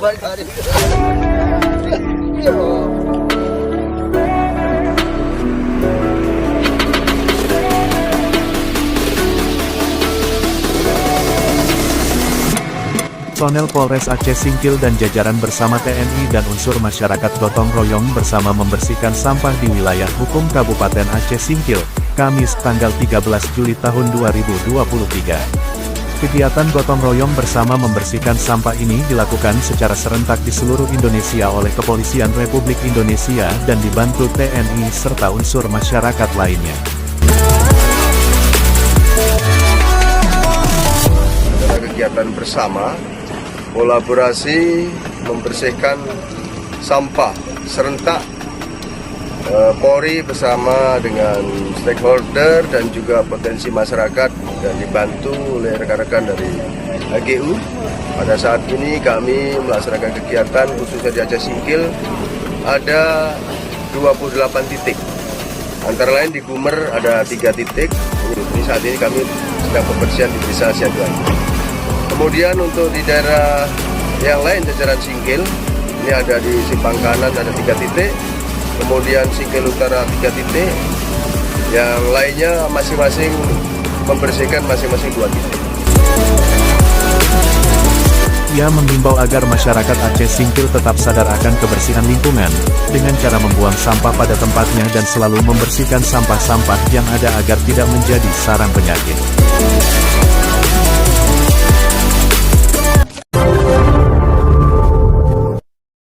Personel Polres Aceh Singkil dan jajaran bersama TNI dan unsur masyarakat gotong royong bersama membersihkan sampah di wilayah hukum Kabupaten Aceh Singkil, Kamis tanggal 13 Juli tahun 2023. Kegiatan gotong royong bersama membersihkan sampah ini dilakukan secara serentak di seluruh Indonesia oleh Kepolisian Republik Indonesia dan dibantu TNI serta unsur masyarakat lainnya. Kegiatan bersama, kolaborasi membersihkan sampah serentak, Polri bersama dengan stakeholder dan juga potensi masyarakat dan dibantu oleh rekan-rekan dari HGU. Pada saat ini kami melaksanakan kegiatan khususnya di Aceh Singkil ada 28 titik. Antara lain di Gumer ada 3 titik. Ini saat ini kami sedang pembersihan di Desa Siaduan. Kemudian untuk di daerah yang lain jajaran Singkil, ini ada di Simpang Kanan ada 3 titik, kemudian Singkil Utara 3 titik, yang lainnya masing-masing membersihkan masing-masing 2 titik. Ia menghimbau agar masyarakat Aceh Singkil tetap sadar akan kebersihan lingkungan, dengan cara membuang sampah pada tempatnya dan selalu membersihkan sampah-sampah yang ada agar tidak menjadi sarang penyakit.